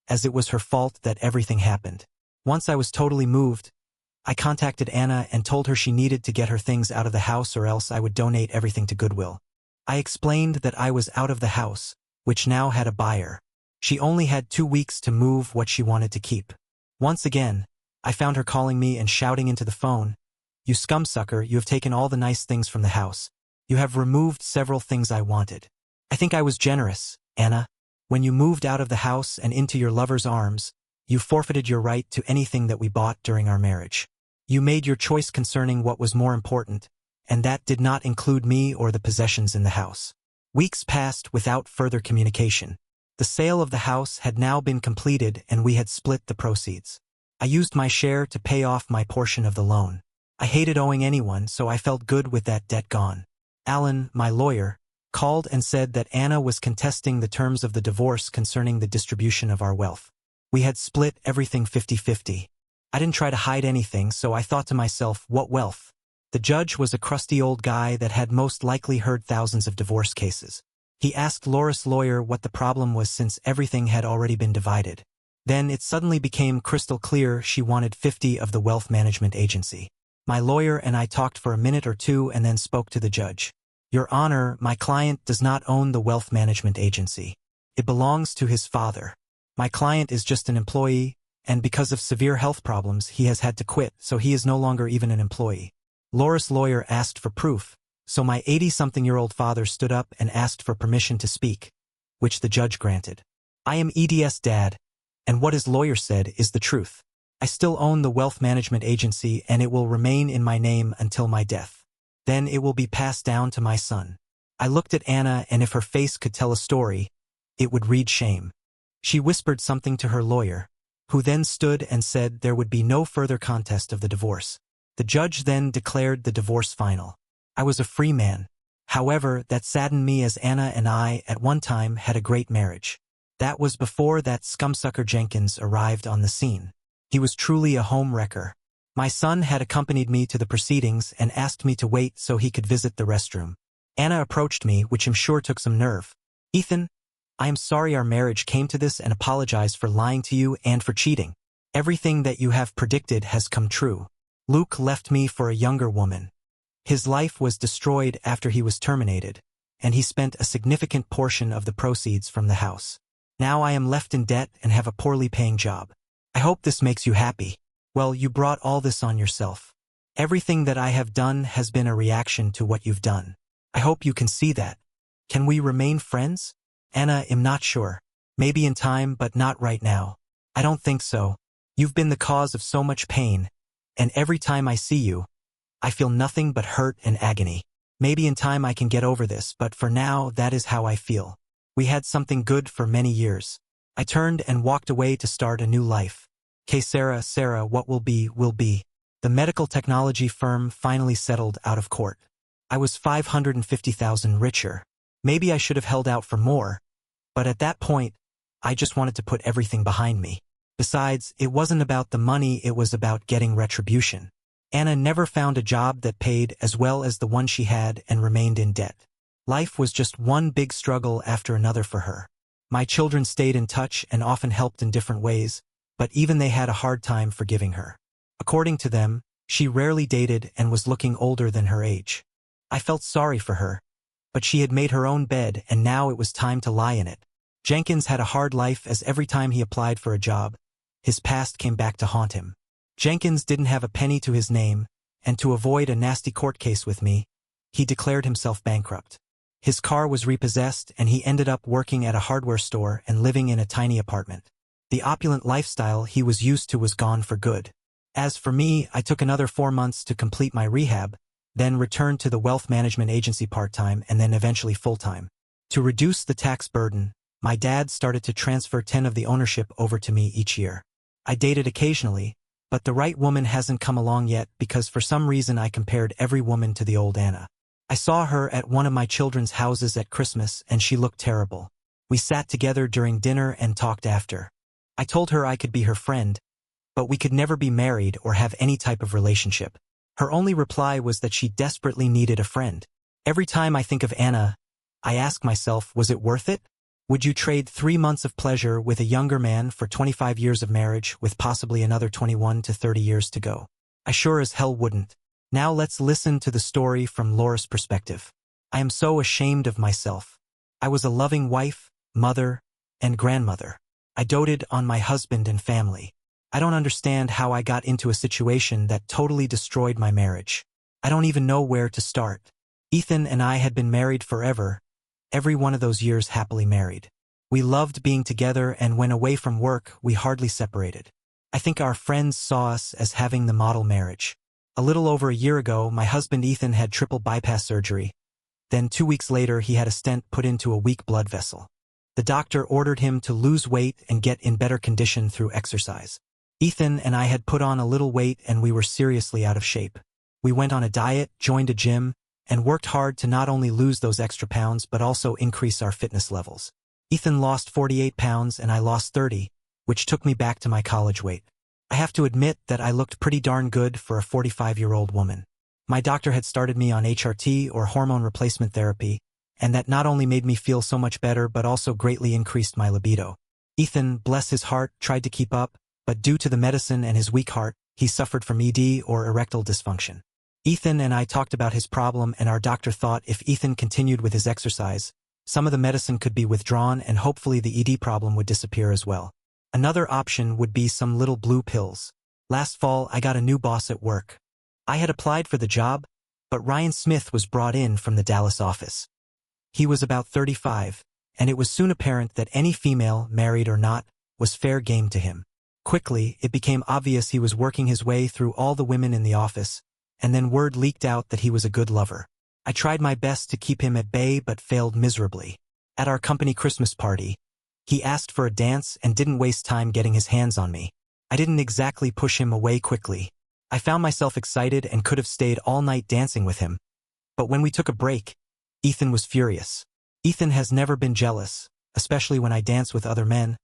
as it was her fault that everything happened. Once I was totally moved, I contacted Anna and told her she needed to get her things out of the house or else I would donate everything to Goodwill. I explained that I was out of the house, which now had a buyer. She only had 2 weeks to move what she wanted to keep. Once again, I found her calling me and shouting into the phone, "You scumsucker, you have taken all the nice things from the house. You have removed several things I wanted." I think I was generous, Anna. When you moved out of the house and into your lover's arms, you forfeited your right to anything that we bought during our marriage. You made your choice concerning what was more important, and that did not include me or the possessions in the house. Weeks passed without further communication. The sale of the house had now been completed and we had split the proceeds. I used my share to pay off my portion of the loan. I hated owing anyone, so I felt good with that debt gone. Alan, my lawyer, called and said that Anna was contesting the terms of the divorce concerning the distribution of our wealth. We had split everything 50-50. I didn't try to hide anything, so I thought to myself, what wealth? The judge was a crusty old guy that had most likely heard thousands of divorce cases. He asked Laura's lawyer what the problem was since everything had already been divided. Then it suddenly became crystal clear she wanted 50 of the wealth management agency. My lawyer and I talked for a minute or two and then spoke to the judge. "Your Honor, my client does not own the wealth management agency. It belongs to his father. My client is just an employee, and because of severe health problems he has had to quit, so he is no longer even an employee." Laura's lawyer asked for proof, so my 80-something-year-old father stood up and asked for permission to speak, which the judge granted. "I am ED's dad, and what his lawyer said is the truth. I still own the wealth management agency and it will remain in my name until my death. Then it will be passed down to my son." I looked at Anna, and if her face could tell a story, it would read shame. She whispered something to her lawyer, who then stood and said there would be no further contest of the divorce. The judge then declared the divorce final. I was a free man. However, that saddened me as Anna and I at one time had a great marriage. That was before that scumsucker Jenkins arrived on the scene. He was truly a home wrecker. My son had accompanied me to the proceedings and asked me to wait so he could visit the restroom. Anna approached me, which I'm sure took some nerve. Ethan, I am sorry our marriage came to this and apologize for lying to you and for cheating. Everything that you have predicted has come true. Luke left me for a younger woman. His life was destroyed after he was terminated, and he spent a significant portion of the proceeds from the house. Now I am left in debt and have a poorly paying job. I hope this makes you happy. Well, you brought all this on yourself. Everything that I have done has been a reaction to what you've done. I hope you can see that. Can we remain friends? Anna, I'm not sure. Maybe in time, but not right now. I don't think so. You've been the cause of so much pain, and every time I see you, I feel nothing but hurt and agony. Maybe in time I can get over this, but for now, that is how I feel. We had something good for many years. I turned and walked away to start a new life. Sarah, what will be, will be. The medical technology firm finally settled out of court. I was $550,000 richer. Maybe I should have held out for more, but at that point, I just wanted to put everything behind me. Besides, it wasn't about the money, it was about getting retribution. Anna never found a job that paid as well as the one she had and remained in debt. Life was just one big struggle after another for her. My children stayed in touch and often helped in different ways, but even they had a hard time forgiving her. According to them, she rarely dated and was looking older than her age. I felt sorry for her, but she had made her own bed and now it was time to lie in it. Jenkins had a hard life as every time he applied for a job, his past came back to haunt him. Jenkins didn't have a penny to his name, and to avoid a nasty court case with me, he declared himself bankrupt. His car was repossessed and he ended up working at a hardware store and living in a tiny apartment. The opulent lifestyle he was used to was gone for good. As for me, I took another 4 months to complete my rehab, then returned to the wealth management agency part-time and then eventually full-time. To reduce the tax burden, my dad started to transfer 10 of the ownership over to me each year. I dated occasionally, but the right woman hasn't come along yet because for some reason I compared every woman to the old Anna. I saw her at one of my children's houses at Christmas and she looked terrible. We sat together during dinner and talked after. I told her I could be her friend, but we could never be married or have any type of relationship. Her only reply was that she desperately needed a friend. Every time I think of Anna, I ask myself, was it worth it? Would you trade 3 months of pleasure with a younger man for 25 years of marriage with possibly another 21 to 30 years to go? I sure as hell wouldn't. Now let's listen to the story from Laura's perspective. I am so ashamed of myself. I was a loving wife, mother, and grandmother. I doted on my husband and family. I don't understand how I got into a situation that totally destroyed my marriage. I don't even know where to start. Ethan and I had been married forever, every one of those years happily married. We loved being together and when away from work, we hardly separated. I think our friends saw us as having the model marriage. A little over a year ago, my husband Ethan had triple bypass surgery. Then 2 weeks later, he had a stent put into a weak blood vessel. The doctor ordered him to lose weight and get in better condition through exercise. Ethan and I had put on a little weight and we were seriously out of shape. We went on a diet, joined a gym, and worked hard to not only lose those extra pounds but also increase our fitness levels. Ethan lost 48 pounds and I lost 30, which took me back to my college weight. I have to admit that I looked pretty darn good for a 45-year-old woman. My doctor had started me on HRT or hormone replacement therapy, and that not only made me feel so much better but also greatly increased my libido. Ethan, bless his heart, tried to keep up, but due to the medicine and his weak heart, he suffered from ED or erectile dysfunction. Ethan and I talked about his problem and our doctor thought if Ethan continued with his exercise, some of the medicine could be withdrawn and hopefully the ED problem would disappear as well. Another option would be some little blue pills. Last fall, I got a new boss at work. I had applied for the job, but Ryan Smith was brought in from the Dallas office. He was about 35, and it was soon apparent that any female, married or not, was fair game to him. Quickly, it became obvious he was working his way through all the women in the office, and then word leaked out that he was a good lover. I tried my best to keep him at bay but failed miserably. At our company Christmas party, he asked for a dance and didn't waste time getting his hands on me. I didn't exactly push him away quickly. I found myself excited and could have stayed all night dancing with him. But when we took a break, Ethan was furious. Ethan has never been jealous, especially when I dance with other men,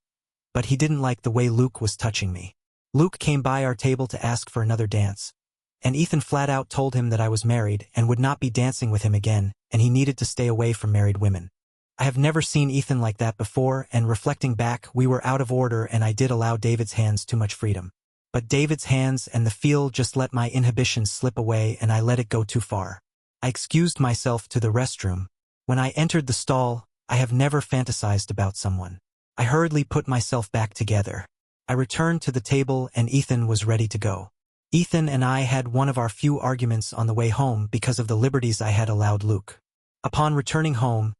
but he didn't like the way Luke was touching me. Luke came by our table to ask for another dance, and Ethan flat out told him that I was married and would not be dancing with him again, and he needed to stay away from married women. I have never seen Ethan like that before, and reflecting back, we were out of order and I did allow David's hands too much freedom. But David's hands and the feel just let my inhibitions slip away and I let it go too far. I excused myself to the restroom. When I entered the stall, I have never fantasized about someone. I hurriedly put myself back together. I returned to the table and Ethan was ready to go. Ethan and I had one of our few arguments on the way home because of the liberties I had allowed Luke. Upon returning home,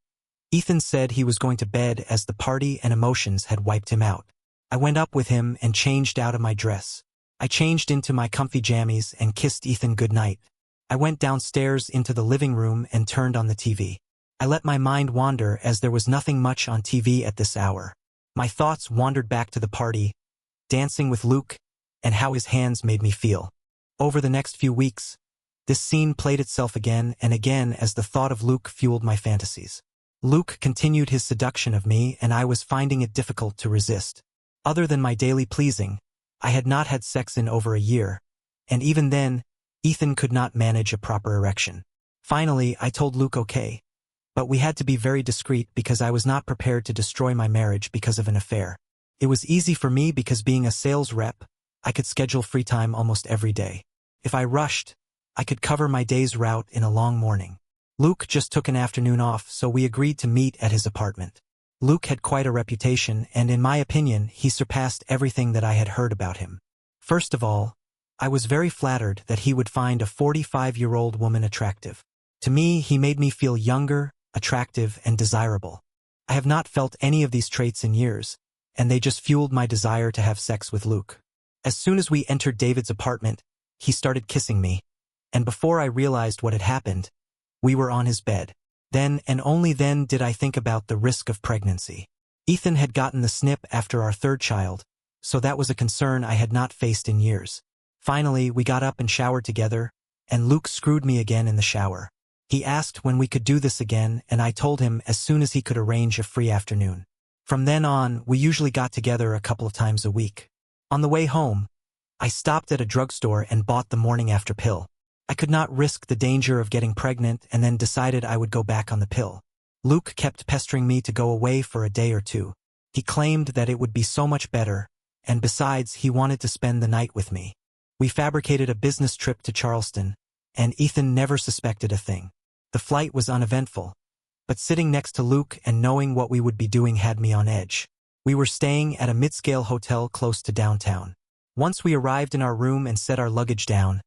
Ethan said he was going to bed as the party and emotions had wiped him out. I went up with him and changed out of my dress. I changed into my comfy jammies and kissed Ethan goodnight. I went downstairs into the living room and turned on the TV. I let my mind wander as there was nothing much on TV at this hour. My thoughts wandered back to the party, dancing with Luke, and how his hands made me feel. Over the next few weeks, this scene played itself again and again as the thought of Luke fueled my fantasies. Luke continued his seduction of me and I was finding it difficult to resist. Other than my daily pleasing, I had not had sex in over a year, and even then, Ethan could not manage a proper erection. Finally, I told Luke okay, but we had to be very discreet because I was not prepared to destroy my marriage because of an affair. It was easy for me because being a sales rep, I could schedule free time almost every day. If I rushed, I could cover my day's route in a long morning. Luke just took an afternoon off, so we agreed to meet at his apartment. Luke had quite a reputation, and in my opinion, he surpassed everything that I had heard about him. First of all, I was very flattered that he would find a 45-year-old woman attractive. To me, he made me feel younger, attractive, and desirable. I have not felt any of these traits in years, and they just fueled my desire to have sex with Luke. As soon as we entered David's apartment, he started kissing me, and before I realized what had happened, we were on his bed. Then and only then did I think about the risk of pregnancy. Ethan had gotten the snip after our third child, so that was a concern I had not faced in years. Finally, we got up and showered together, and Luke screwed me again in the shower. He asked when we could do this again, and I told him as soon as he could arrange a free afternoon. From then on, we usually got together a couple of times a week. On the way home, I stopped at a drugstore and bought the morning after pill. I could not risk the danger of getting pregnant and then decided I would go back on the pill. Luke kept pestering me to go away for a day or two. He claimed that it would be so much better, and besides, he wanted to spend the night with me. We fabricated a business trip to Charleston, and Ethan never suspected a thing. The flight was uneventful, but sitting next to Luke and knowing what we would be doing had me on edge. We were staying at a mid-scale hotel close to downtown. Once we arrived in our room and set our luggage down,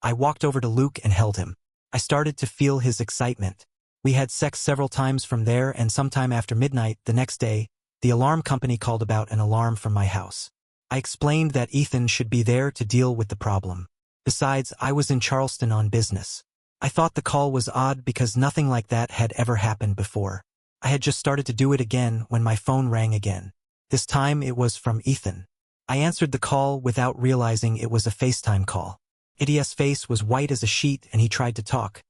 I walked over to Luke and held him. I started to feel his excitement. We had sex several times from there, and sometime after midnight the next day, the alarm company called about an alarm from my house. I explained that Ethan should be there to deal with the problem. Besides, I was in Charleston on business. I thought the call was odd because nothing like that had ever happened before. I had just started to do it again when my phone rang again. This time it was from Ethan. I answered the call without realizing it was a FaceTime call. Idiot's face was white as a sheet and he tried to talk,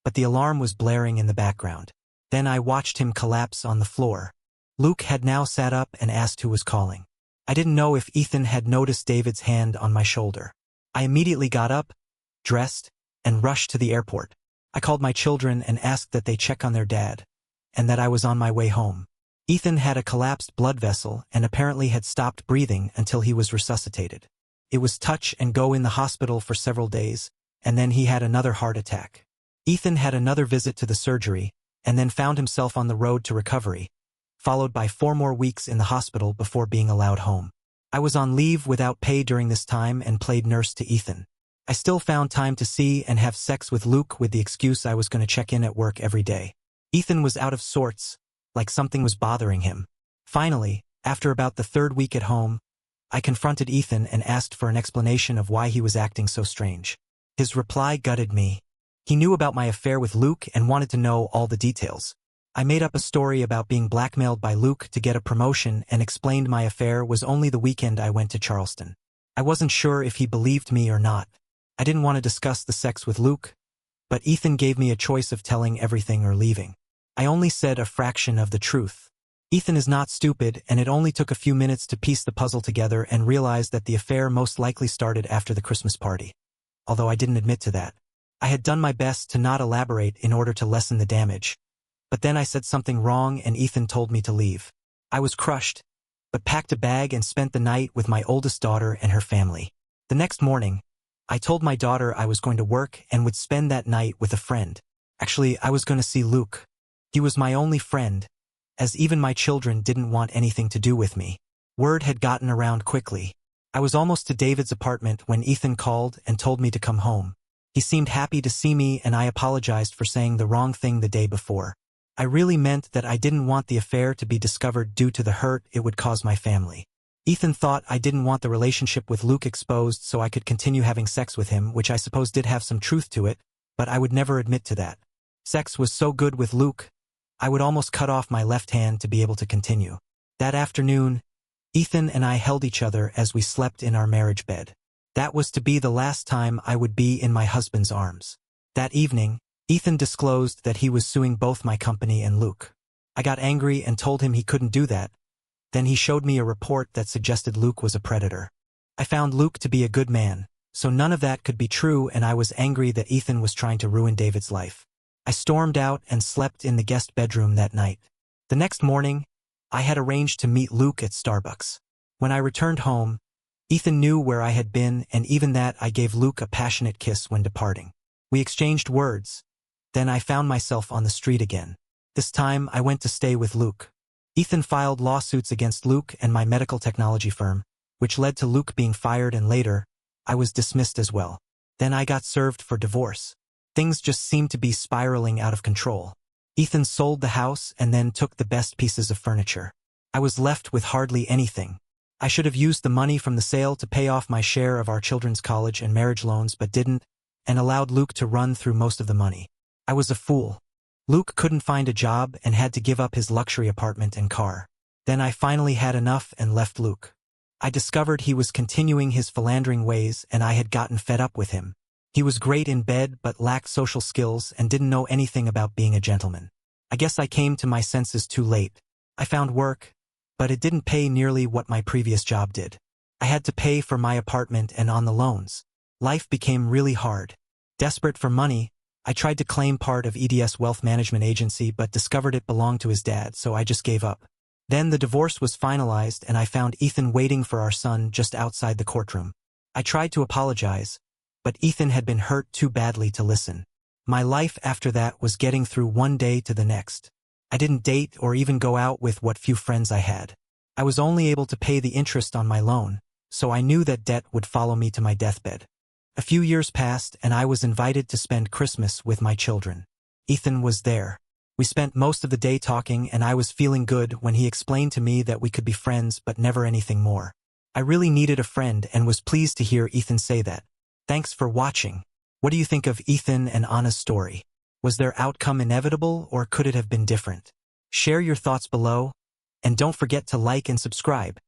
but the alarm was blaring in the background. Then I watched him collapse on the floor. Luke had now sat up and asked who was calling. I didn't know if Ethan had noticed David's hand on my shoulder. I immediately got up, dressed, and rushed to the airport. I called my children and asked that they check on their dad, and that I was on my way home. Ethan had a collapsed blood vessel and apparently had stopped breathing until he was resuscitated. It was touch and go in the hospital for several days, and then he had another heart attack. Ethan had another visit to the surgery, and then found himself on the road to recovery, followed by 4 more weeks in the hospital before being allowed home. I was on leave without pay during this time and played nurse to Ethan. I still found time to see and have sex with Luke with the excuse I was going to check in at work every day. Ethan was out of sorts, like something was bothering him. Finally, after about the 3rd week at home, I confronted Ethan and asked for an explanation of why he was acting so strange. His reply gutted me. He knew about my affair with Luke and wanted to know all the details. I made up a story about being blackmailed by Luke to get a promotion and explained my affair was only the weekend I went to Charleston. I wasn't sure if he believed me or not. I didn't want to discuss the sex with Luke, but Ethan gave me a choice of telling everything or leaving. I only said a fraction of the truth. Ethan is not stupid, and it only took a few minutes to piece the puzzle together and realize that the affair most likely started after the Christmas party. Although I didn't admit to that. I had done my best to not elaborate in order to lessen the damage. But then I said something wrong and Ethan told me to leave. I was crushed, but packed a bag and spent the night with my oldest daughter and her family. The next morning, I told my daughter I was going to work and would spend that night with a friend. Actually, I was going to see Luke. He was my only friend, as even my children didn't want anything to do with me. Word had gotten around quickly. I was almost to David's apartment when Ethan called and told me to come home. He seemed happy to see me and I apologized for saying the wrong thing the day before. I really meant that I didn't want the affair to be discovered due to the hurt it would cause my family. Ethan thought I didn't want the relationship with Luke exposed so I could continue having sex with him, which I suppose did have some truth to it, but I would never admit to that. Sex was so good with Luke, I would almost cut off my left hand to be able to continue. That afternoon, Ethan and I held each other as we slept in our marriage bed. That was to be the last time I would be in my husband's arms. That evening, Ethan disclosed that he was suing both my company and Luke. I got angry and told him he couldn't do that. Then he showed me a report that suggested Luke was a predator. I found Luke to be a good man, so none of that could be true, and I was angry that Ethan was trying to ruin David's life. I stormed out and slept in the guest bedroom that night. The next morning, I had arranged to meet Luke at Starbucks. When I returned home, Ethan knew where I had been, and even that I gave Luke a passionate kiss when departing. We exchanged words. Then I found myself on the street again. This time I went to stay with Luke. Ethan filed lawsuits against Luke and my medical technology firm, which led to Luke being fired, and later, I was dismissed as well. Then I got served for divorce. Things just seemed to be spiraling out of control. Ethan sold the house and then took the best pieces of furniture. I was left with hardly anything. I should have used the money from the sale to pay off my share of our children's college and marriage loans, but didn't, and allowed Luke to run through most of the money. I was a fool. Luke couldn't find a job and had to give up his luxury apartment and car. Then I finally had enough and left Luke. I discovered he was continuing his philandering ways and I had gotten fed up with him. He was great in bed but lacked social skills and didn't know anything about being a gentleman. I guess I came to my senses too late. I found work, but it didn't pay nearly what my previous job did. I had to pay for my apartment and on the loans. Life became really hard. Desperate for money, I tried to claim part of EDS Wealth Management Agency but discovered it belonged to his dad, so I just gave up. Then the divorce was finalized and I found Ethan waiting for our son just outside the courtroom. I tried to apologize, but Ethan had been hurt too badly to listen. My life after that was getting through one day to the next. I didn't date or even go out with what few friends I had. I was only able to pay the interest on my loan, so I knew that debt would follow me to my deathbed. A few years passed and I was invited to spend Christmas with my children. Ethan was there. We spent most of the day talking and I was feeling good when he explained to me that we could be friends but never anything more. I really needed a friend and was pleased to hear Ethan say that. Thanks for watching. What do you think of Ethan and Anna's story? Was their outcome inevitable or could it have been different? Share your thoughts below, and don't forget to like and subscribe.